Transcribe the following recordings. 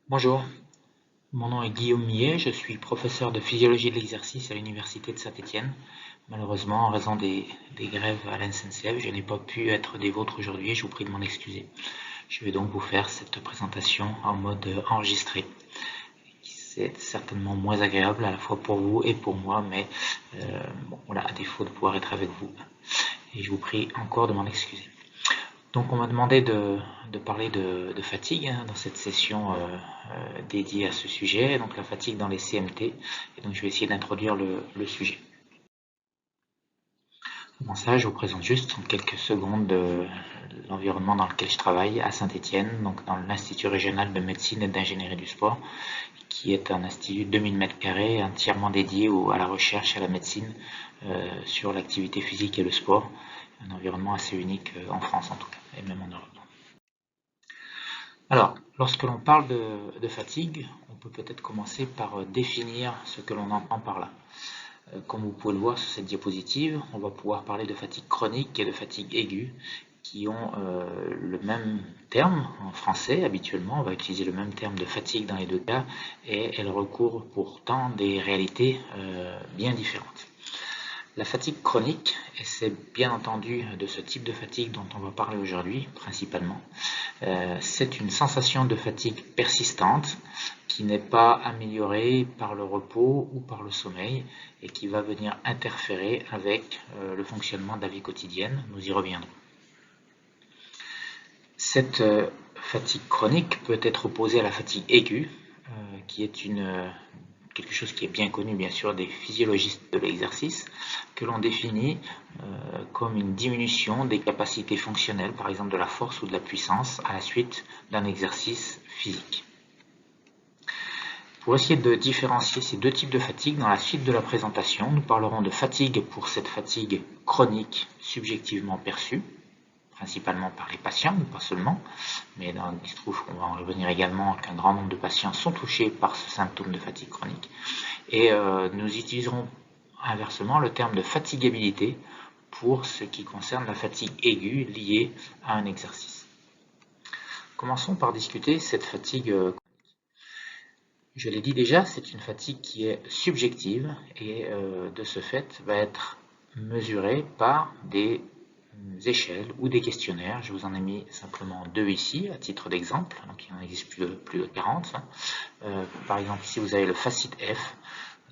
Bonjour, mon nom est Guillaume Millet, je suis professeur de physiologie de l'exercice à l'Université de Saint-Étienne. Malheureusement, en raison des grèves à la SNCF, je n'ai pas pu être des vôtres aujourd'hui et je vous prie de m'en excuser. Je vais donc vous faire cette présentation en mode enregistré. C'est certainement moins agréable à la fois pour vous et pour moi, mais bon, voilà, à défaut de pouvoir être avec vous. Et je vous prie encore de m'en excuser. Donc on m'a demandé de parler de fatigue dans cette session dédiée à ce sujet, donc la fatigue dans les CMT. Et donc je vais essayer d'introduire le sujet. Avant ça, je vous présente juste en quelques secondes l'environnement dans lequel je travaille à Saint-Étienne, donc dans l'Institut régional de médecine et d'ingénierie du sport, qui est un institut de 2000 m² entièrement dédié à la recherche et à la médecine sur l'activité physique et le sport. Un environnement assez unique en France en tout cas, et même en Europe. Alors, lorsque l'on parle de fatigue, on peut peut-être commencer par définir ce que l'on entend par là. Comme vous pouvez le voir sur cette diapositive, on va pouvoir parler de fatigue chronique et de fatigue aiguë, qui ont le même terme en français habituellement. On va utiliser le même terme de fatigue dans les deux cas, et elles recourent pourtant des réalités bien différentes. La fatigue chronique, et c'est bien entendu de ce type de fatigue dont on va parler aujourd'hui principalement, c'est une sensation de fatigue persistante qui n'est pas améliorée par le repos ou par le sommeil et qui va venir interférer avec le fonctionnement de la vie quotidienne. Nous y reviendrons. Cette fatigue chronique peut être opposée à la fatigue aiguë, qui est quelque chose qui est bien connu bien sûr des physiologistes de l'exercice, que l'on définit comme une diminution des capacités fonctionnelles, par exemple de la force ou de la puissance, à la suite d'un exercice physique. Pour essayer de différencier ces deux types de fatigue, dans la suite de la présentation, nous parlerons de fatigue pour cette fatigue chronique subjectivement perçue, principalement par les patients, mais pas seulement, mais il se trouve qu'on va en revenir également qu'un grand nombre de patients sont touchés par ce symptôme de fatigue chronique. Et nous utiliserons inversement le terme de fatigabilité pour ce qui concerne la fatigue aiguë liée à un exercice. Commençons par discuter cette fatigue. Je l'ai dit déjà, c'est une fatigue qui est subjective et de ce fait va être mesurée par des échelles ou des questionnaires. Je vous en ai mis simplement deux ici à titre d'exemple, donc il en existe plus de 40. Par exemple ici vous avez le FACIT-F,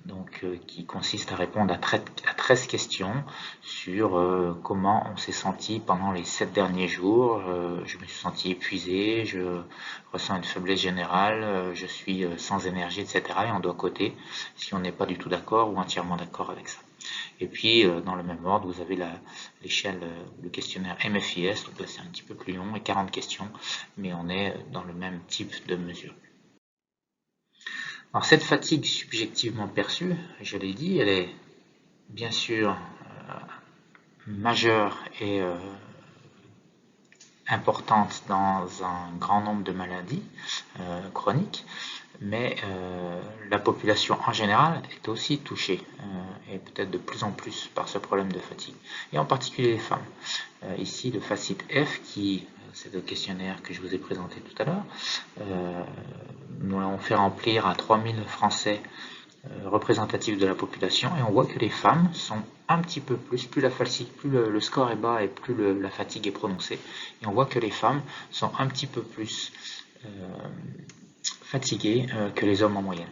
donc, qui consiste à répondre à 13 questions sur comment on s'est senti pendant les 7 derniers jours. Je me suis senti épuisé, je ressens une faiblesse générale, je suis sans énergie, etc. Et on doit coter si on n'est pas du tout d'accord ou entièrement d'accord avec ça. Et puis, dans le même ordre, vous avez l'échelle, le questionnaire MFIS, donc là c'est un petit peu plus long et 40 questions, mais on est dans le même type de mesure. Alors cette fatigue subjectivement perçue, je l'ai dit, elle est bien sûr majeure et importante dans un grand nombre de maladies chroniques, mais la population en général est aussi touchée et peut-être de plus en plus par ce problème de fatigue, et en particulier les femmes. Ici le FACIT-F, c'est le questionnaire que je vous ai présenté tout à l'heure, nous l'avons fait remplir à 3000 Français représentatifs de la population, et on voit que les femmes sont un petit peu plus le score est bas et plus la fatigue est prononcée, et on voit que les femmes sont un petit peu plus fatiguées que les hommes en moyenne.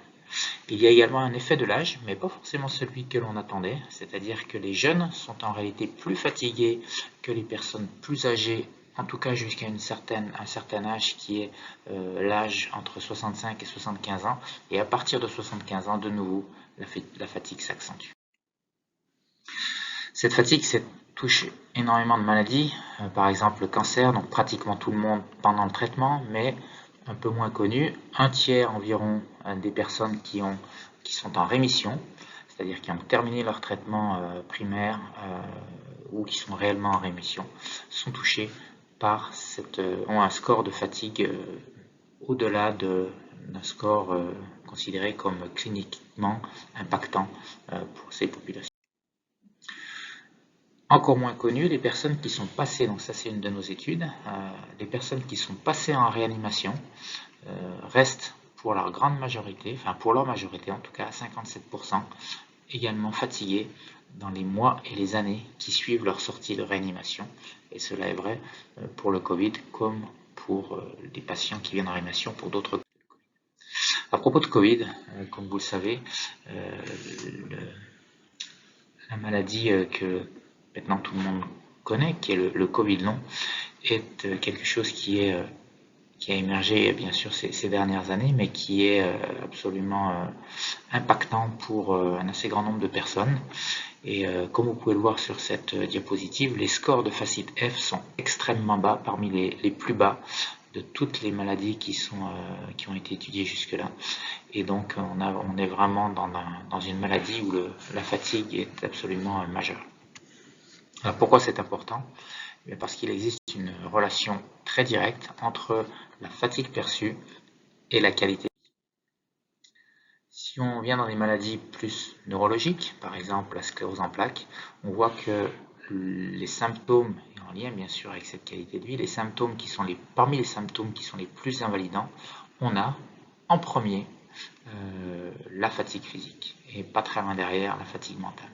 Il y a également un effet de l'âge, mais pas forcément celui que l'on attendait, c'est-à-dire que les jeunes sont en réalité plus fatigués que les personnes plus âgées, en tout cas jusqu'à un certain âge qui est l'âge entre 65 et 75 ans, et à partir de 75 ans, de nouveau, la fatigue s'accentue. Cette fatigue touche énormément de maladies, par exemple le cancer, donc pratiquement tout le monde pendant le traitement, mais un peu moins connu, un tiers environ des personnes qui sont en rémission, c'est-à-dire qui ont terminé leur traitement primaire ou qui sont réellement en rémission, sont touchés par ont un score de fatigue au-delà d'un score considéré comme cliniquement impactant pour ces populations. Encore moins connu, les personnes qui sont passées, donc ça c'est une de nos études, les personnes qui sont passées en réanimation restent pour leur grande majorité, enfin pour leur majorité en tout cas, 57%, également fatigués dans les mois et les années qui suivent leur sortie de réanimation. Et cela est vrai pour le Covid comme pour les patients qui viennent en réanimation pour d'autres. À propos de Covid, comme vous le savez, la maladie que maintenant tout le monde connaît, qui est le Covid long, est quelque chose qui a émergé bien sûr ces dernières années, mais qui est absolument impactant pour un assez grand nombre de personnes. Et comme vous pouvez le voir sur cette diapositive, les scores de facite F sont extrêmement bas, parmi les plus bas de toutes les maladies qui ont été étudiées jusque-là. Et donc on est vraiment dans une maladie où la fatigue est absolument majeure. Alors pourquoi c'est important? Parce qu'il existe une relation très directe entre la fatigue perçue et la qualité. Si on vient dans des maladies plus neurologiques, par exemple la sclérose en plaques, on voit que les symptômes, et en lien bien sûr avec cette qualité de vie, les symptômes parmi les symptômes qui sont les plus invalidants, on a en premier la fatigue physique et pas très loin derrière la fatigue mentale.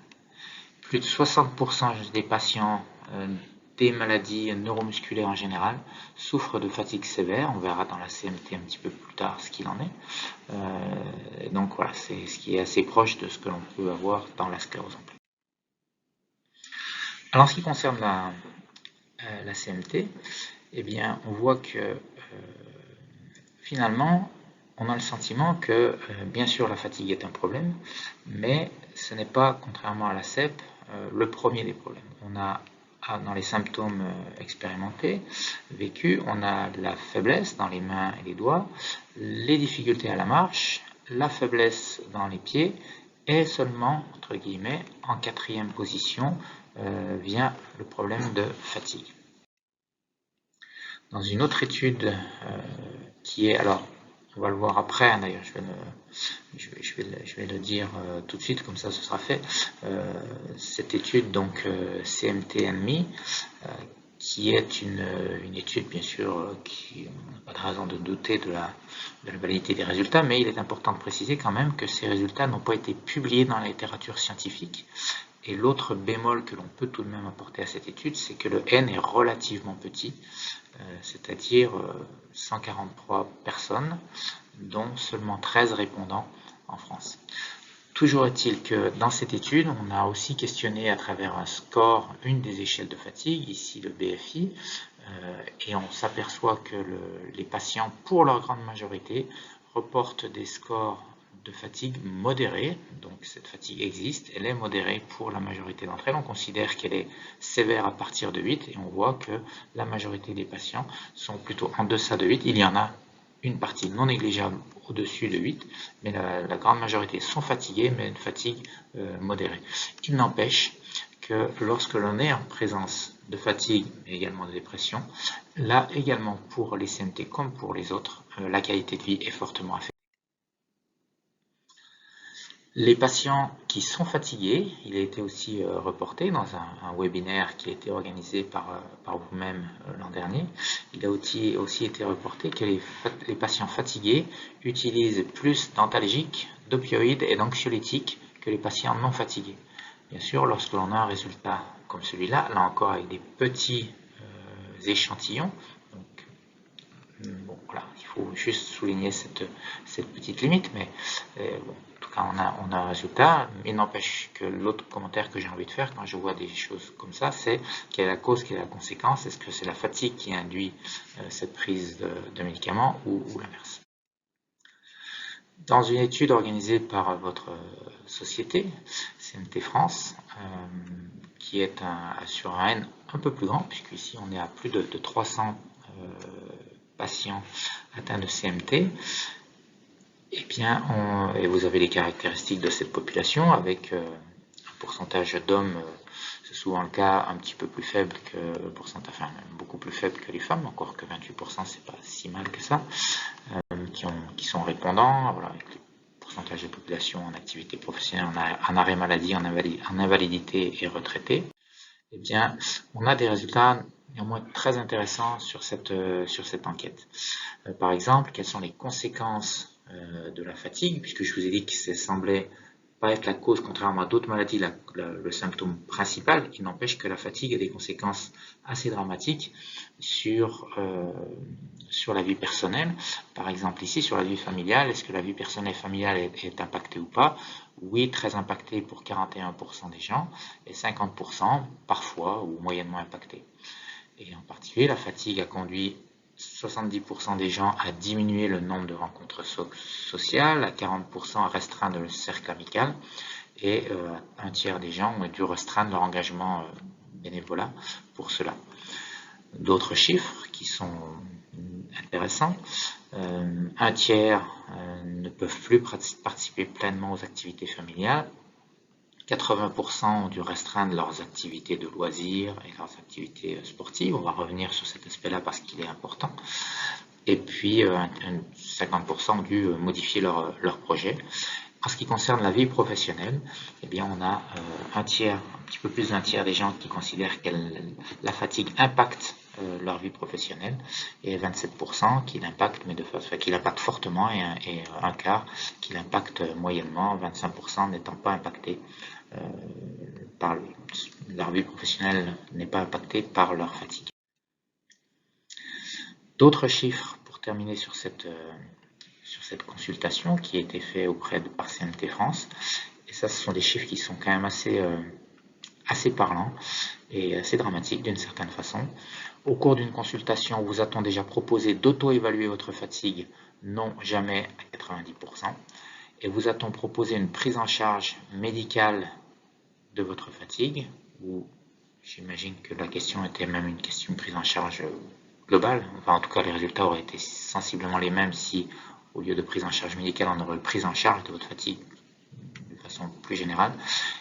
Plus de 60% des patients des maladies neuromusculaires en général souffrent de fatigue sévère. On verra dans la CMT un petit peu plus tard ce qu'il en est. Donc voilà, c'est ce qui est assez proche de ce que l'on peut avoir dans la sclérose en plaques. Alors en ce qui concerne la CMT, eh bien, on voit que finalement, on a le sentiment que, bien sûr, la fatigue est un problème, mais ce n'est pas, contrairement à la CEP, le premier des problèmes. On a, dans les symptômes expérimentés, vécus, on a la faiblesse dans les mains et les doigts, les difficultés à la marche, la faiblesse dans les pieds, et seulement, entre guillemets, en quatrième position, vient le problème de fatigue. Dans une autre étude qui est, alors on va le voir après, hein, d'ailleurs je vais le dire tout de suite, comme ça ce sera fait, cette étude donc CMT-NMI, qui est une étude bien sûr qui n'a pas de raison de douter de la validité des résultats, mais il est important de préciser quand même que ces résultats n'ont pas été publiés dans la littérature scientifique. Et l'autre bémol que l'on peut tout de même apporter à cette étude, c'est que le N est relativement petit, c'est-à-dire 143 personnes, dont seulement 13 répondants en France. Toujours est-il que dans cette étude, on a aussi questionné à travers un score une des échelles de fatigue, ici le BFI, et on s'aperçoit que les patients, pour leur grande majorité, reportent des scores de fatigue modérée. Donc cette fatigue existe, elle est modérée pour la majorité d'entre elles. On considère qu'elle est sévère à partir de 8 et on voit que la majorité des patients sont plutôt en deçà de 8. Il y en a une partie non négligeable au-dessus de 8, mais la grande majorité sont fatigués, mais une fatigue modérée. Il n'empêche que lorsque l'on est en présence de fatigue, mais également de dépression, là également pour les CMT comme pour les autres, la qualité de vie est fortement affectée. Les patients qui sont fatigués, il a été aussi reporté dans un webinaire qui a été organisé par vous-même l'an dernier, il a aussi été reporté que les patients fatigués utilisent plus d'antalgiques, d'opioïdes et d'anxiolytiques que les patients non fatigués. Bien sûr, lorsque l'on a un résultat comme celui-là, là encore avec des petits échantillons, bon, voilà, il faut juste souligner cette petite limite, mais bon, en tout cas, on a un résultat. Il n'empêche que l'autre commentaire que j'ai envie de faire quand je vois des choses comme ça, c'est quelle est la cause, quelle est la conséquence, est-ce que c'est la fatigue qui induit cette prise de médicaments ou l'inverse. Dans une étude organisée par votre société, CMT France, qui est sur un N un peu plus grand, puisqu'ici on est à plus de 300 patients atteints de CMT, et bien, et vous avez les caractéristiques de cette population avec un pourcentage d'hommes, c'est souvent le cas, un petit peu plus faible que pourcentage, enfin même beaucoup plus faible que les femmes, encore que 28%, c'est pas si mal que ça, qui sont répondants, voilà, avec le pourcentage de population en activité professionnelle, en arrêt maladie, en invalidité et retraité. Eh bien, on a des résultats néanmoins très intéressants sur cette enquête. Par exemple, quelles sont les conséquences de la fatigue, puisque je vous ai dit que ça semblait pas être la cause, contrairement à d'autres maladies, le symptôme principal. Il n'empêche que la fatigue a des conséquences assez dramatiques sur la vie personnelle. Par exemple ici, sur la vie familiale, est-ce que la vie personnelle et familiale est impactée ou pas? Oui, très impactée pour 41% des gens, et 50% parfois ou moyennement impactée. Et en particulier, la fatigue a conduit 70% des gens à diminuer le nombre de rencontres sociales, à 40% à restreindre le cercle amical, et un tiers des gens ont dû restreindre leur engagement bénévolat pour cela. D'autres chiffres qui sont intéressants, un tiers ne peuvent plus participer pleinement aux activités familiales, 80% ont dû restreindre leurs activités de loisirs et leurs activités sportives. On va revenir sur cet aspect-là parce qu'il est important. Et puis 50% ont dû modifier leur projet. En ce qui concerne la vie professionnelle, eh bien on a un petit peu plus d'un tiers des gens qui considèrent que la fatigue impacte leur vie professionnelle, et 27% qui l'impactent, mais qui l'impactent fortement, et un quart qui l'impactent moyennement, 25% n'étant pas impactés par leur vie professionnelle, n'est pas impactée par leur fatigue. D'autres chiffres pour terminer sur cette consultation qui a été faite par CNT France, et ça, ce sont des chiffres qui sont quand même assez parlants et assez dramatiques d'une certaine façon. Au cours d'une consultation, vous a-t-on déjà proposé d'auto-évaluer votre fatigue? Non, jamais à 90%. Et vous a-t-on proposé une prise en charge médicale de votre fatigue? Ou j'imagine que la question était même une question de prise en charge globale. Enfin, en tout cas, les résultats auraient été sensiblement les mêmes si, au lieu de prise en charge médicale, on aurait prise en charge de votre fatigue de façon plus générale.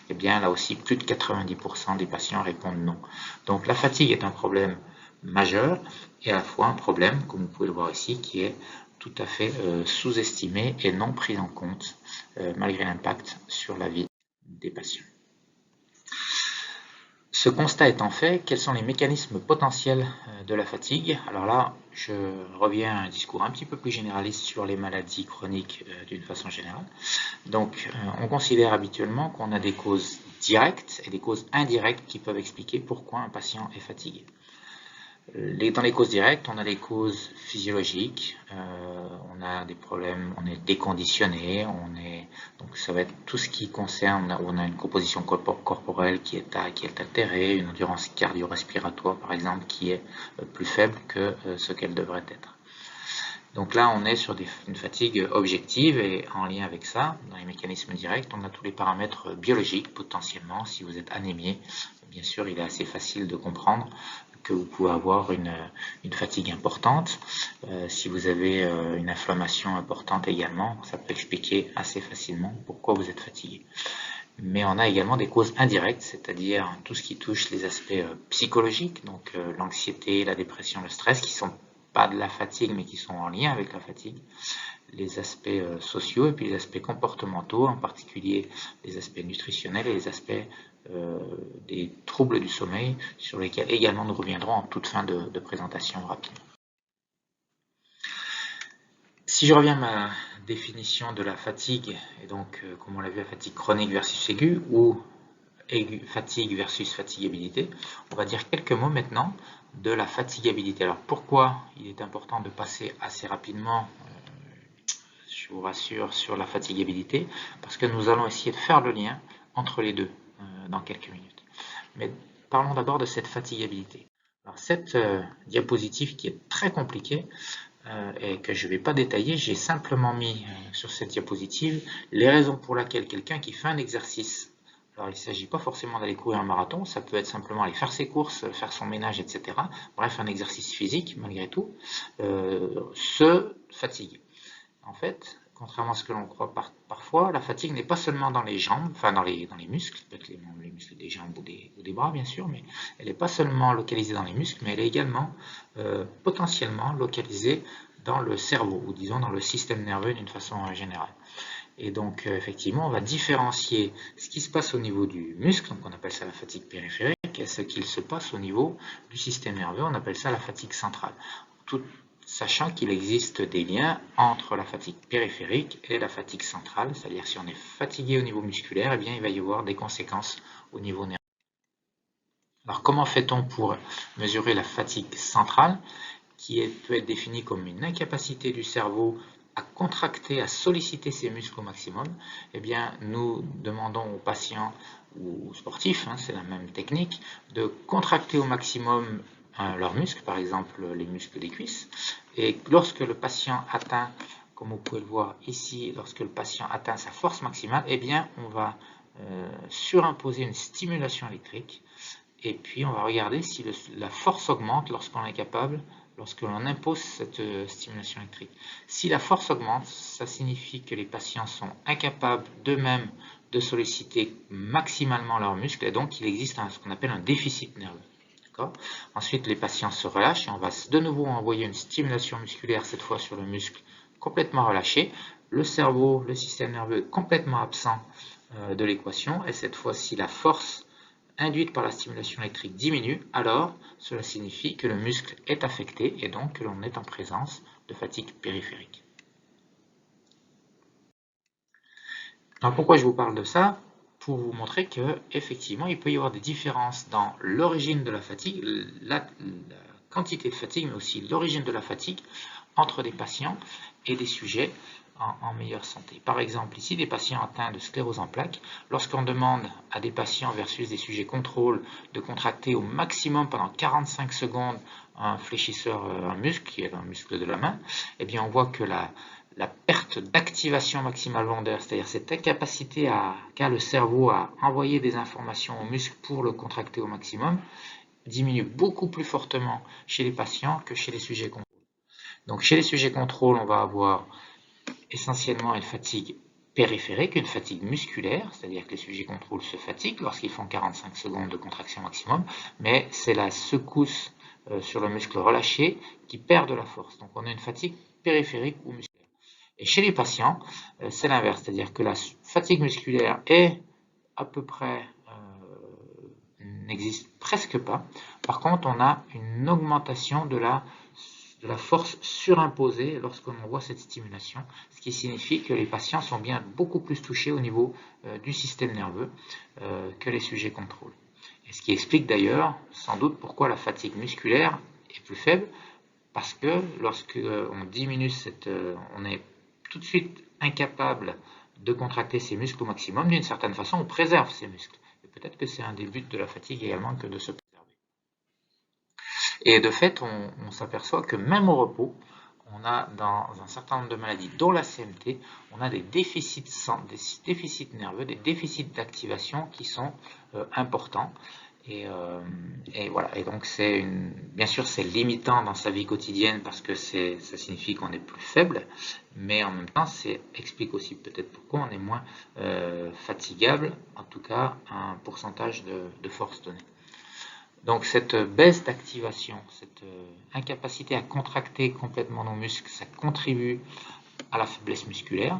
Eh bien, là aussi, plus de 90% des patients répondent non. Donc, la fatigue est un problème majeur et à la fois un problème, comme vous pouvez le voir ici, qui est tout à fait sous-estimé et non pris en compte malgré l'impact sur la vie des patients. Ce constat étant fait, quels sont les mécanismes potentiels de la fatigue? Alors là, je reviens à un discours un petit peu plus généraliste sur les maladies chroniques d'une façon générale. Donc, on considère habituellement qu'on a des causes directes et des causes indirectes qui peuvent expliquer pourquoi un patient est fatigué. Dans les causes directes, on a des causes physiologiques, on a des problèmes, on est déconditionné, donc ça va être tout ce qui concerne, on a une composition corporelle qui est altérée, une endurance cardio-respiratoire par exemple qui est plus faible que ce qu'elle devrait être. Donc là, on est sur une fatigue objective, et en lien avec ça, dans les mécanismes directs, on a tous les paramètres biologiques potentiellement. Si vous êtes anémié, bien sûr, il est assez facile de comprendre que vous pouvez avoir une fatigue importante. Si vous avez une inflammation importante également, ça peut expliquer assez facilement pourquoi vous êtes fatigué. Mais on a également des causes indirectes, c'est-à-dire tout ce qui touche les aspects psychologiques, donc l'anxiété, la dépression, le stress, qui sont pas de la fatigue, mais qui sont en lien avec la fatigue, les aspects sociaux et puis les aspects comportementaux, en particulier les aspects nutritionnels et les aspects des troubles du sommeil, sur lesquels également nous reviendrons en toute fin de présentation rapide. Si je reviens à ma définition de la fatigue, et donc comme on l'a vu, la fatigue chronique versus aiguë, ou fatigue versus fatigabilité, on va dire quelques mots maintenant de la fatigabilité. Alors pourquoi il est important de passer assez rapidement, je vous rassure, sur la fatigabilité? Parce que nous allons essayer de faire le lien entre les deux dans quelques minutes. Mais parlons d'abord de cette fatigabilité. Alors cette diapositive qui est très compliquée et que je ne vais pas détailler, j'ai simplement mis sur cette diapositive les raisons pour lesquelles quelqu'un qui fait un exercice, alors il ne s'agit pas forcément d'aller courir un marathon, ça peut être simplement aller faire ses courses, faire son ménage, etc. Bref, un exercice physique malgré tout, se fatigue. En fait, contrairement à ce que l'on croit parfois, la fatigue n'est pas seulement dans les jambes, enfin dans les muscles, peut-être les muscles des jambes ou des bras bien sûr, mais elle n'est pas seulement localisée dans les muscles, mais elle est également potentiellement localisée dans le cerveau, ou disons dans le système nerveux d'une façon générale. Et donc effectivement, on va différencier ce qui se passe au niveau du muscle, donc on appelle ça la fatigue périphérique, et ce qu'il se passe au niveau du système nerveux, on appelle ça la fatigue centrale. sachant qu'il existe des liens entre la fatigue périphérique et la fatigue centrale, c'est-à-dire si on est fatigué au niveau musculaire, eh bien, il va y avoir des conséquences au niveau nerveux. Alors comment fait-on pour mesurer la fatigue centrale, qui peut être définie comme une incapacité du cerveau à contracter, à solliciter ses muscles au maximum? Eh bien, nous demandons aux patients ou aux sportifs, c'est la même technique, de contracter au maximum leurs muscles, par exemple les muscles des cuisses. Et lorsque le patient atteint, comme vous pouvez le voir ici, lorsque le patient atteint sa force maximale, eh bien, on va surimposer une stimulation électrique. Et puis, on va regarder si la force augmente lorsqu'on est capable, lorsque l'on impose cette stimulation électrique. Si la force augmente, ça signifie que les patients sont incapables d'eux-mêmes de solliciter maximalement leurs muscles, et donc il existe ce qu'on appelle un déficit nerveux. Ensuite, les patients se relâchent et on va de nouveau envoyer une stimulation musculaire, cette fois sur le muscle complètement relâché. Le cerveau, le système nerveux est complètement absent de l'équation, et cette fois-ci, la force induite par la stimulation électrique diminue, alors cela signifie que le muscle est affecté et donc que l'on est en présence de fatigue périphérique. Alors pourquoi je vous parle de ça? Pour vous montrer que effectivement il peut y avoir des différences dans l'origine de la fatigue, la quantité de fatigue, mais aussi l'origine de la fatigue entre des patients et des sujets en meilleure santé. Par exemple, ici, des patients atteints de sclérose en plaques, lorsqu'on demande à des patients versus des sujets contrôle de contracter au maximum pendant 45 secondes un fléchisseur, un muscle, qui est un muscle de la main, eh bien on voit que la perte d'activation maximale volontaire, c'est-à-dire cette incapacité qu'a le cerveau à envoyer des informations au muscle pour le contracter au maximum, diminue beaucoup plus fortement chez les patients que chez les sujets contrôle. Donc chez les sujets contrôle, on va avoir essentiellement une fatigue périphérique, une fatigue musculaire, c'est-à-dire que les sujets contrôle se fatiguent lorsqu'ils font 45 secondes de contraction maximum, mais c'est la secousse sur le muscle relâché qui perd de la force. Donc on a une fatigue périphérique ou musculaire. Et chez les patients, c'est l'inverse, c'est-à-dire que la fatigue musculaire est à peu près, n'existe presque pas. Par contre, on a une augmentation de la force surimposée lorsqu'on voit cette stimulation, ce qui signifie que les patients sont bien beaucoup plus touchés au niveau du système nerveux que les sujets contrôle. Et ce qui explique d'ailleurs sans doute pourquoi la fatigue musculaire est plus faible, parce que lorsqu'on diminue on est tout de suite incapable de contracter ses muscles au maximum. D'une certaine façon, on préserve ses muscles. Et peut-être que c'est un des buts de la fatigue également que de se préserver. Et de fait, on s'aperçoit que même au repos, on a dans un certain nombre de maladies, dont la CMT, on a des déficits nerveux, des déficits d'activation qui sont importants. Et voilà. Et donc bien sûr, c'est limitant dans sa vie quotidienne parce que ça signifie qu'on est plus faible, mais en même temps, ça explique aussi peut-être pourquoi on est moins fatigable, en tout cas à un pourcentage de force donnée. Donc cette baisse d'activation, cette incapacité à contracter complètement nos muscles, ça contribue à la faiblesse musculaire.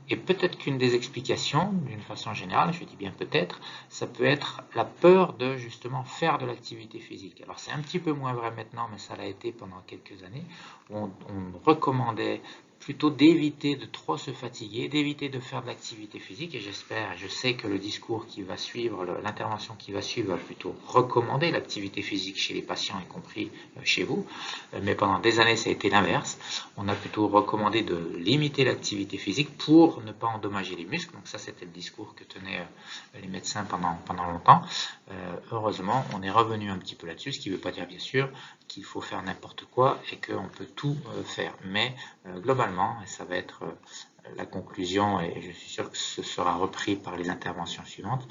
Et peut-être qu'une des explications, d'une façon générale, je dis bien peut-être, ça peut être la peur de justement faire de l'activité physique. Alors c'est un petit peu moins vrai maintenant, mais ça l'a été pendant quelques années, où on recommandait plutôt d'éviter de trop se fatiguer, d'éviter de faire de l'activité physique, et j'espère, je sais que le discours qui va suivre, l'intervention qui va suivre va plutôt recommander l'activité physique chez les patients, y compris chez vous, mais pendant des années ça a été l'inverse. On a plutôt recommandé de limiter l'activité physique pour ne pas endommager les muscles, donc ça c'était le discours que tenaient les médecins pendant longtemps. Heureusement, on est revenu un petit peu là-dessus, ce qui ne veut pas dire bien sûr qu'il faut faire n'importe quoi et qu'on peut tout faire, mais globalement, et ça va être la conclusion, et je suis sûr que ce sera repris par les interventions suivantes,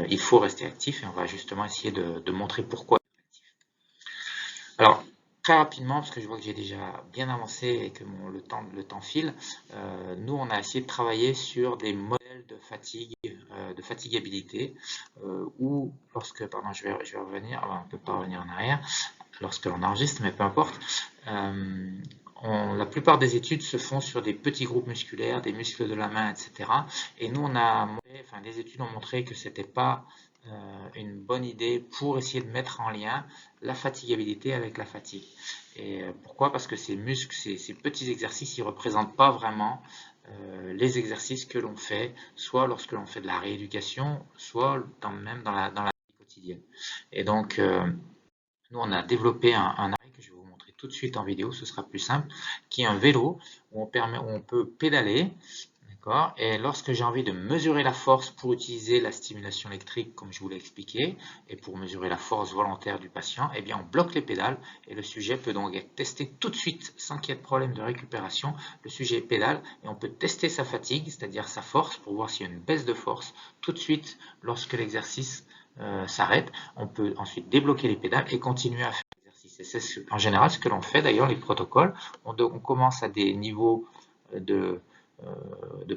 il faut rester actif et on va justement essayer de montrer pourquoi. Alors, très rapidement, parce que je vois que j'ai déjà bien avancé et que le temps file, nous on a essayé de travailler sur des modèles de fatigue, de fatigabilité, où lorsque, pardon, je vais revenir, on ne peut pas revenir en arrière, lorsque l'on enregistre, mais peu importe, la plupart des études se font sur des petits groupes musculaires, des muscles de la main, etc. Et nous, les études ont montré que ce n'était pas une bonne idée pour essayer de mettre en lien la fatigabilité avec la fatigue. Et pourquoi? Parce que ces muscles, ces petits exercices, ils ne représentent pas vraiment les exercices que l'on fait, soit lorsque l'on fait de la rééducation, soit même dans la vie quotidienne. Et donc, nous, on a développé un appareil que je vais vous montrer tout de suite en vidéo, ce sera plus simple, qui est un vélo où on peut pédaler. Et lorsque j'ai envie de mesurer la force pour utiliser la stimulation électrique, comme je vous l'ai expliqué, et pour mesurer la force volontaire du patient, eh bien on bloque les pédales et le sujet peut donc être testé tout de suite sans qu'il y ait de problème de récupération. Le sujet pédale et on peut tester sa fatigue, c'est-à-dire sa force, pour voir s'il y a une baisse de force tout de suite lorsque l'exercice s'arrête. On peut ensuite débloquer les pédales et continuer à faire l'exercice. Et c'est en général ce que l'on fait d'ailleurs, les protocoles. On commence à des niveaux de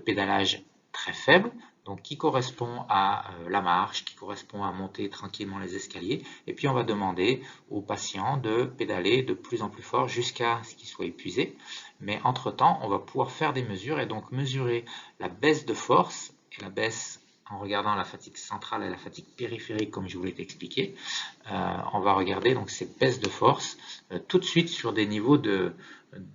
pédalage très faible, donc qui correspond à la marche, qui correspond à monter tranquillement les escaliers, et puis on va demander au patient de pédaler de plus en plus fort jusqu'à ce qu'il soit épuisé. Mais entre-temps, on va pouvoir faire des mesures et donc mesurer la baisse de force et la baisse en regardant la fatigue centrale et la fatigue périphérique, comme je vous l'ai expliqué. On va regarder donc ces baisses de force tout de suite sur des niveaux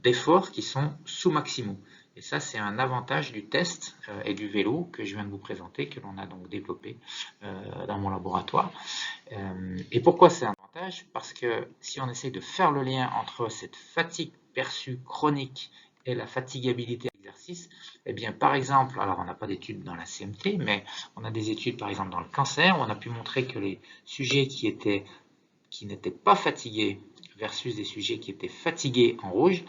d'effort qui sont sous-maximaux. Et ça, c'est un avantage du test et du vélo que je viens de vous présenter, que l'on a donc développé dans mon laboratoire. Et pourquoi c'est un avantage? Parce que si on essaie de faire le lien entre cette fatigue perçue chronique et la fatigabilité à l'exercice, eh bien, par exemple, alors on n'a pas d'études dans la CMT, mais on a des études, par exemple, dans le cancer, où on a pu montrer que les sujets qui n'étaient pas fatigués versus des sujets qui étaient fatigués en rouge,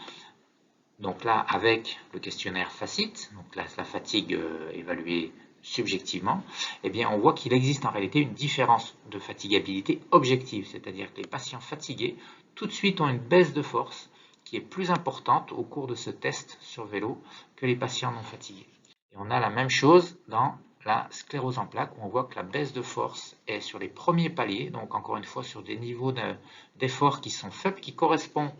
donc là, avec le questionnaire FACIT, donc là, la fatigue évaluée subjectivement, eh bien, on voit qu'il existe en réalité une différence de fatigabilité objective, c'est-à-dire que les patients fatigués, tout de suite, ont une baisse de force qui est plus importante au cours de ce test sur vélo que les patients non fatigués. Et on a la même chose dans la sclérose en plaques, où on voit que la baisse de force est sur les premiers paliers, donc encore une fois sur des niveaux d'effort qui sont faibles, qui correspondent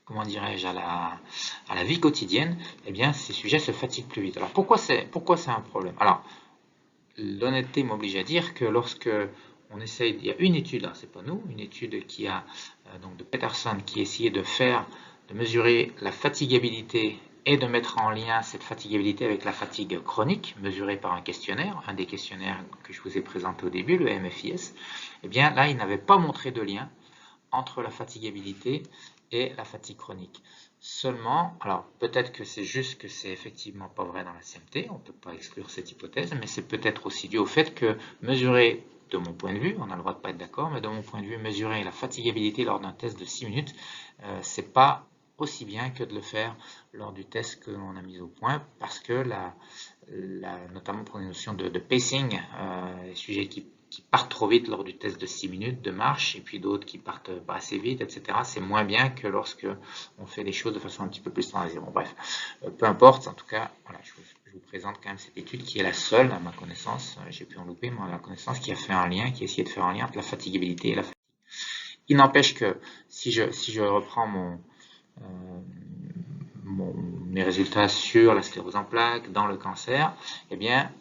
comment dirais-je, à la vie quotidienne, eh bien, ces sujets se fatiguent plus vite. Alors, pourquoi c'est un problème? Alors, l'honnêteté m'oblige à dire que lorsque on essaye, il y a une étude, hein, c'est pas nous, une étude qui a, donc de Peterson, qui essayait de mesurer la fatigabilité et de mettre en lien cette fatigabilité avec la fatigue chronique, mesurée par un questionnaire, un des questionnaires que je vous ai présenté au début, le MFIS, eh bien, là, il n'avait pas montré de lien entre la fatigabilité et la fatigue chronique. Seulement, alors peut-être que c'est juste que c'est effectivement pas vrai dans la CMT, on ne peut pas exclure cette hypothèse, mais c'est peut-être aussi dû au fait que mesurer, de mon point de vue, on a le droit de ne pas être d'accord, mais de mon point de vue, mesurer la fatigabilité lors d'un test de 6 minutes, c'est pas aussi bien que de le faire lors du test que l'on a mis au point, parce que notamment pour les notions de pacing, les sujets qui partent trop vite lors du test de 6 minutes de marche, et puis d'autres qui partent pas assez vite, etc. C'est moins bien que lorsque on fait les choses de façon un petit peu plus standardisée. Bon, bref, peu importe, en tout cas, voilà, je vous présente quand même cette étude qui est la seule, à ma connaissance, j'ai pu en louper, mais à ma connaissance, qui a fait un lien, qui a essayé de faire un lien entre la fatigabilité et la fatigue. Il n'empêche que, si je reprends mes résultats sur la sclérose en plaques, dans le cancer, eh bien,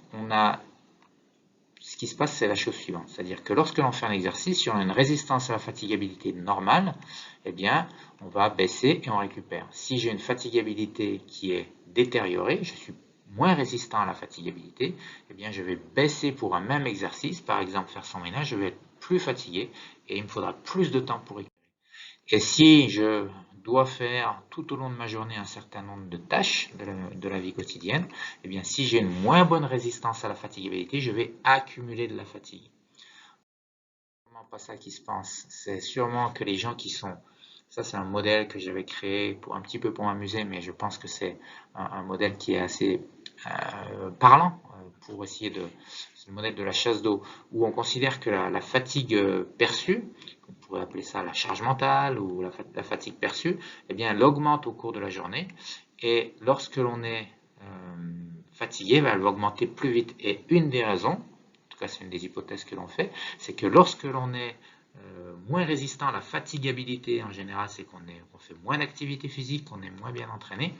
ce qui se passe, c'est la chose suivante. C'est-à-dire que lorsque l'on fait un exercice, si on a une résistance à la fatigabilité normale, eh bien, on va baisser et on récupère. Si j'ai une fatigabilité qui est détériorée, je suis moins résistant à la fatigabilité, eh bien, je vais baisser pour un même exercice, par exemple faire son ménage, je vais être plus fatigué et il me faudra plus de temps pour récupérer. Et si je dois faire tout au long de ma journée un certain nombre de tâches de la vie quotidienne, eh bien, si j'ai une moins bonne résistance à la fatigabilité, je vais accumuler de la fatigue. C'est sûrement pas ça qui se pense. C'est sûrement que les gens qui sont... Ça, c'est un modèle que j'avais créé un petit peu pour m'amuser, mais je pense que c'est un modèle qui est assez parlant pour essayer de... C'est le modèle de la chasse d'eau, où on considère que la fatigue perçue, on pourrait appeler ça la charge mentale ou la fatigue perçue, eh bien, elle augmente au cours de la journée. Et lorsque l'on est fatigué, elle va augmenter plus vite. Et une des raisons, en tout cas c'est une des hypothèses que l'on fait, c'est que lorsque l'on est moins résistant à la fatigabilité en général, c'est qu'on fait moins d'activité physique, qu'on est moins bien entraîné.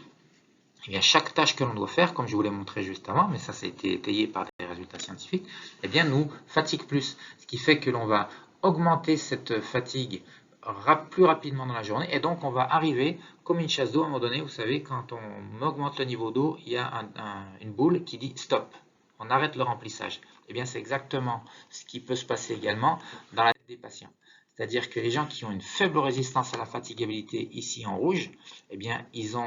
Eh bien, chaque tâche que l'on doit faire, comme je vous l'ai montré juste avant, mais ça a été étayé par des résultats scientifiques, eh bien, nous fatigue plus. Ce qui fait que l'on va augmenter cette fatigue plus rapidement dans la journée, et donc on va arriver comme une chasse d'eau à un moment donné. Vous savez, quand on augmente le niveau d'eau, il y a une boule qui dit stop, on arrête le remplissage. Eh bien, c'est exactement ce qui peut se passer également dans la tête des patients. C'est-à-dire que les gens qui ont une faible résistance à la fatigabilité, ici en rouge, eh bien, ils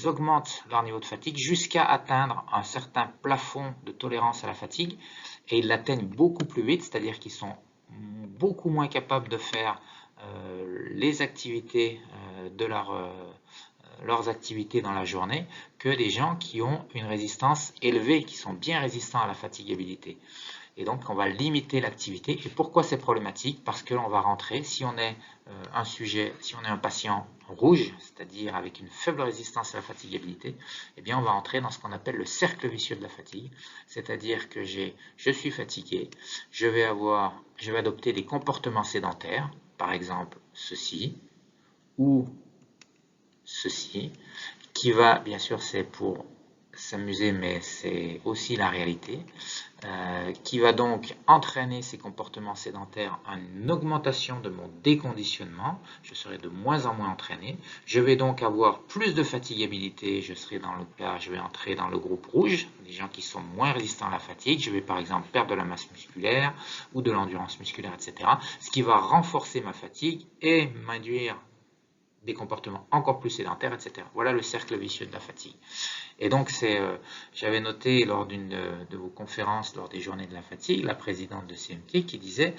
augmentent leur niveau de fatigue jusqu'à atteindre un certain plafond de tolérance à la fatigue, et ils l'atteignent beaucoup plus vite, c'est-à-dire qu'ils sont beaucoup moins capables de faire les activités leurs activités dans la journée que des gens qui ont une résistance élevée, qui sont bien résistants à la fatigabilité. Et donc, on va limiter l'activité. Et pourquoi c'est problématique? Parce que l'on va rentrer, si on est un patient rouge, c'est-à-dire avec une faible résistance à la fatigabilité, eh bien, on va entrer dans ce qu'on appelle le cercle vicieux de la fatigue. C'est-à-dire que je suis fatigué, je vais adopter des comportements sédentaires, par exemple ceci, ou ceci, qui va, bien sûr, c'est pour s'amuser, mais c'est aussi la réalité, qui va donc entraîner ces comportements sédentaires en une augmentation de mon déconditionnement. Je serai de moins en moins entraîné. Je vais donc avoir plus de fatigabilité. Je vais entrer dans le groupe rouge, des gens qui sont moins résistants à la fatigue. Je vais par exemple perdre de la masse musculaire ou de l'endurance musculaire, etc. Ce qui va renforcer ma fatigue et m'induire des comportements encore plus sédentaires, etc. Voilà le cercle vicieux de la fatigue. Et donc, j'avais noté lors d'une de vos conférences, lors des journées de la fatigue, la présidente de CMT qui disait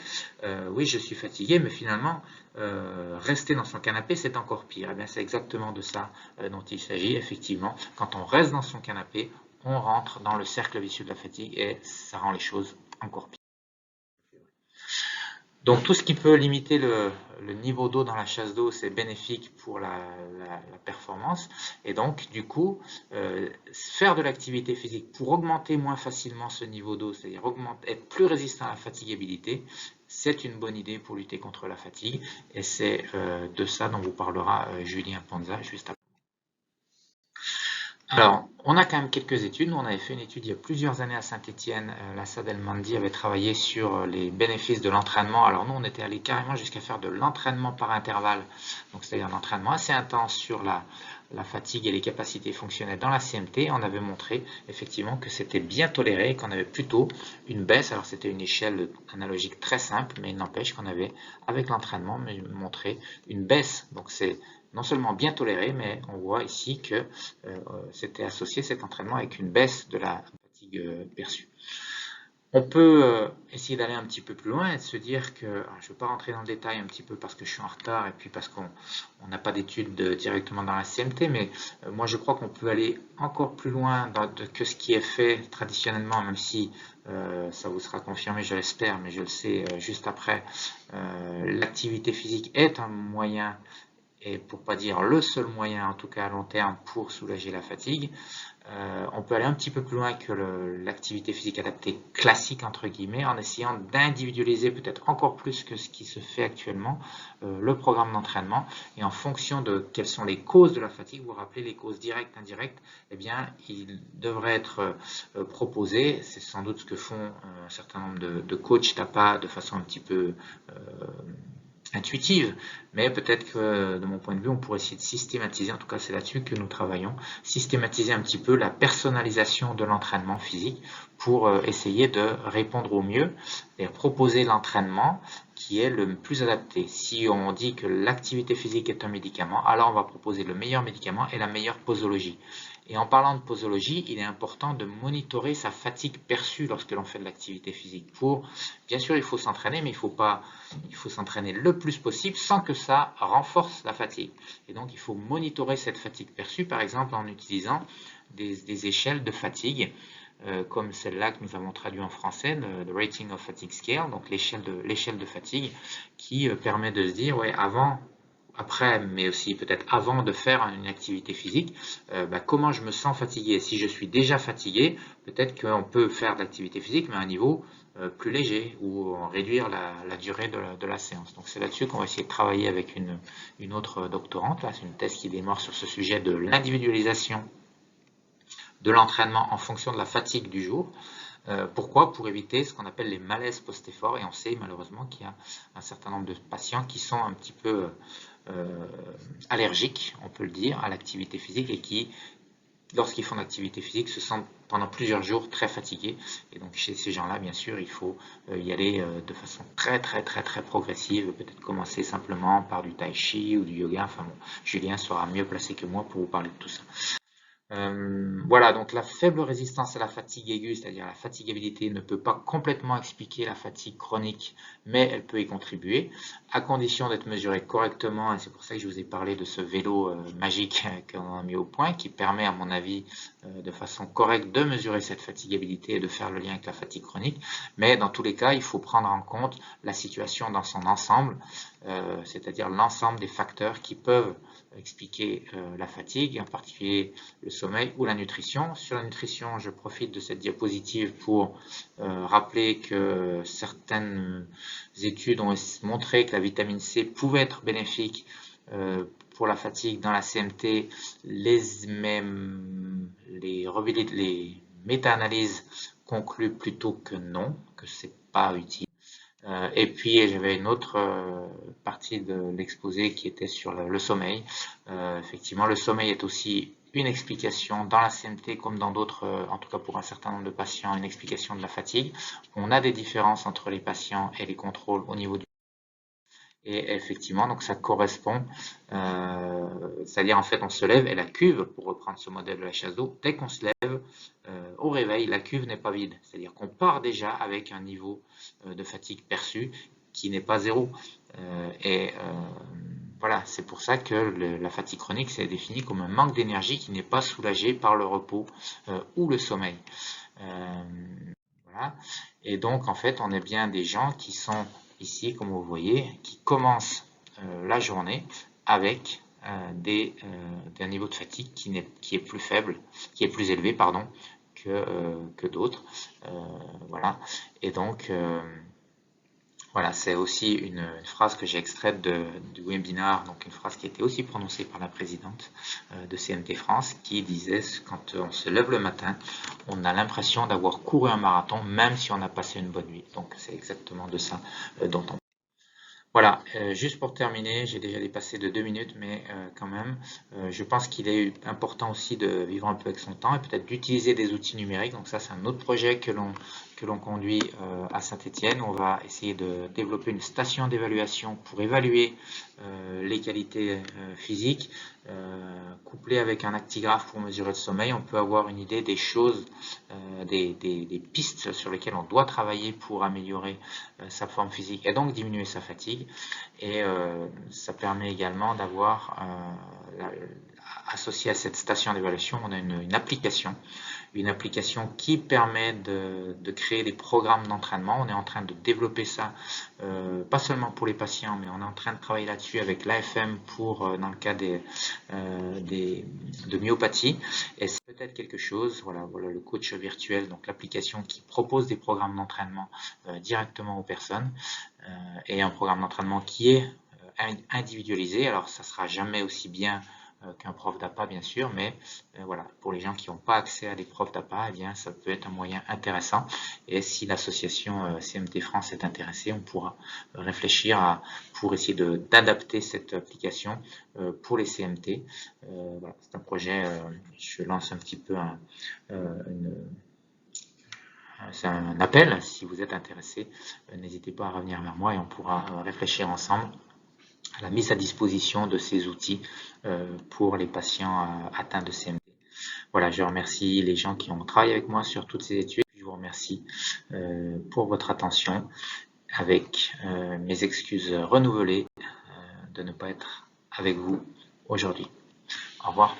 oui, je suis fatigué, mais finalement, rester dans son canapé, c'est encore pire. Et bien, c'est exactement de ça dont il s'agit, effectivement. Quand on reste dans son canapé, on rentre dans le cercle vicieux de la fatigue et ça rend les choses encore pires. Donc tout ce qui peut limiter le niveau d'eau dans la chasse d'eau, c'est bénéfique pour la performance. Et donc du coup, faire de l'activité physique pour augmenter moins facilement ce niveau d'eau, c'est-à-dire être plus résistant à la fatigabilité, c'est une bonne idée pour lutter contre la fatigue. Et c'est de ça dont vous parlera Julien Panza juste après. Alors, on a quand même quelques études. Nous, on avait fait une étude il y a plusieurs années à Saint-Étienne. Lassad El-Mandi avait travaillé sur les bénéfices de l'entraînement. Alors nous, on était allé carrément jusqu'à faire de l'entraînement par intervalle, donc c'est-à-dire un entraînement assez intense sur la fatigue et les capacités fonctionnelles dans la CMT. On avait montré effectivement que c'était bien toléré et qu'on avait plutôt une baisse. Alors c'était une échelle analogique très simple, mais il n'empêche qu'on avait, avec l'entraînement, montré une baisse. Donc c'est non seulement bien toléré, mais on voit ici que c'était associé cet entraînement avec une baisse de la fatigue perçue. On peut essayer d'aller un petit peu plus loin et de se dire que, je ne vais pas rentrer dans le détail un petit peu parce que je suis en retard et puis parce qu'on n'a pas d'études directement dans la CMT, mais moi je crois qu'on peut aller encore plus loin que ce qui est fait traditionnellement, même si ça vous sera confirmé, je l'espère, mais je le sais juste après. L'activité physique est un moyen, et pour ne pas dire le seul moyen, en tout cas à long terme, pour soulager la fatigue. On peut aller un petit peu plus loin que l'activité physique adaptée classique, entre guillemets, en essayant d'individualiser peut-être encore plus que ce qui se fait actuellement le programme d'entraînement. Et en fonction de quelles sont les causes de la fatigue, vous vous rappelez les causes directes, indirectes, eh bien, il devrait être proposé, c'est sans doute ce que font un certain nombre de coachs TAPA de façon un petit peu intuitive, mais peut-être que de mon point de vue, on pourrait essayer de systématiser, en tout cas c'est là-dessus que nous travaillons, systématiser un petit peu la personnalisation de l'entraînement physique pour essayer de répondre au mieux et proposer l'entraînement qui est le plus adapté. Si on dit que l'activité physique est un médicament, alors on va proposer le meilleur médicament et la meilleure posologie. Et en parlant de posologie, il est important de monitorer sa fatigue perçue lorsque l'on fait de l'activité physique. Bien sûr, il faut s'entraîner, mais il faut s'entraîner le plus possible sans que ça renforce la fatigue. Et donc, il faut monitorer cette fatigue perçue, par exemple, en utilisant des échelles de fatigue, comme celle-là que nous avons traduit en français, le Rating of Fatigue Scale, donc l'échelle de fatigue, qui permet de se dire, ouais, avant après, mais aussi peut-être avant de faire une activité physique, comment je me sens fatigué. Si je suis déjà fatigué, peut-être qu'on peut faire de l'activité physique, mais à un niveau plus léger, ou réduire la durée de la séance. Donc c'est là-dessus qu'on va essayer de travailler avec une autre doctorante. C'est une thèse qui démarre sur ce sujet de l'individualisation de l'entraînement en fonction de la fatigue du jour. Pourquoi? Pour éviter ce qu'on appelle les malaises post-effort. Et on sait malheureusement qu'il y a un certain nombre de patients qui sont un petit peu allergiques, on peut le dire, à l'activité physique et qui, lorsqu'ils font l'activité physique, se sentent pendant plusieurs jours très fatigués. Et donc chez ces gens-là, bien sûr, il faut y aller de façon très progressive, peut-être commencer simplement par du tai chi ou du yoga. Enfin bon, Julien sera mieux placé que moi pour vous parler de tout ça. Voilà, donc la faible résistance à la fatigue aiguë, c'est-à-dire la fatigabilité, ne peut pas complètement expliquer la fatigue chronique, mais elle peut y contribuer, à condition d'être mesurée correctement, et c'est pour ça que je vous ai parlé de ce vélo magique qu'on a mis au point, qui permet, à mon avis, de façon correcte de mesurer cette fatigabilité et de faire le lien avec la fatigue chronique. Mais dans tous les cas, il faut prendre en compte la situation dans son ensemble, c'est-à-dire l'ensemble des facteurs qui peuvent expliquer la fatigue, en particulier le sommeil ou la nutrition. Sur la nutrition, je profite de cette diapositive pour rappeler que certaines études ont montré que la vitamine C pouvait être bénéfique pour la fatigue dans la CMT. Les méta-analyses concluent plutôt que non, que c'est pas utile. Et puis j'avais une autre partie de l'exposé qui était sur le sommeil. Effectivement, le sommeil est aussi une explication dans la CMT comme dans d'autres, en tout cas pour un certain nombre de patients, une explication de la fatigue. On a des différences entre les patients et les contrôles au niveau du... Et effectivement, donc ça correspond, c'est-à-dire en fait on se lève et la cuve, pour reprendre ce modèle de la chasse d'eau, dès qu'on se lève au réveil, la cuve n'est pas vide. C'est-à-dire qu'on part déjà avec un niveau de fatigue perçu qui n'est pas zéro. Voilà, c'est pour ça que la fatigue chronique, c'est défini comme un manque d'énergie qui n'est pas soulagé par le repos ou le sommeil. Voilà. Et donc, en fait, on est bien des gens qui sont ici, comme vous voyez, qui commencent la journée avec un niveau de fatigue qui est plus faible, qui est plus élevé, pardon, que d'autres. Voilà. Et donc, voilà, c'est aussi une phrase que j'ai extraite du webinar, donc une phrase qui a été aussi prononcée par la présidente de CMT France, qui disait quand on se lève le matin, on a l'impression d'avoir couru un marathon, même si on a passé une bonne nuit. Donc c'est exactement de ça dont on... Voilà, juste pour terminer, j'ai déjà dépassé de 2 minutes, mais quand même, je pense qu'il est important aussi de vivre un peu avec son temps et peut-être d'utiliser des outils numériques. Donc ça, c'est un autre projet que l'on conduit à Saint-Étienne. On va essayer de développer une station d'évaluation pour évaluer les qualités physiques, couplé avec un actigraphe pour mesurer le sommeil. On peut avoir une idée des choses, des pistes sur lesquelles on doit travailler pour améliorer sa forme physique et donc diminuer sa fatigue. Et ça permet également d'avoir, associé à cette station d'évaluation, on a une application qui permet de créer des programmes d'entraînement. On est en train de développer ça, pas seulement pour les patients, mais on est en train de travailler là-dessus avec l'AFM dans le cas de myopathie. Et c'est peut-être quelque chose, voilà le coach virtuel, donc l'application qui propose des programmes d'entraînement directement aux personnes, et un programme d'entraînement qui est individualisé. Alors ça sera jamais aussi bien qu'un prof d'APA bien sûr, mais voilà, pour les gens qui n'ont pas accès à des profs d'APA, eh bien ça peut être un moyen intéressant. Et si l'association CMT France est intéressée, on pourra réfléchir pour essayer d'adapter cette application pour les CMT. Voilà, c'est un projet, je lance un petit peu c'est un appel. Si vous êtes intéressé, n'hésitez pas à revenir vers moi et on pourra réfléchir ensemble à la mise à disposition de ces outils pour les patients atteints de CMT. Voilà, je remercie les gens qui ont travaillé avec moi sur toutes ces études. Je vous remercie pour votre attention, avec mes excuses renouvelées de ne pas être avec vous aujourd'hui. Au revoir.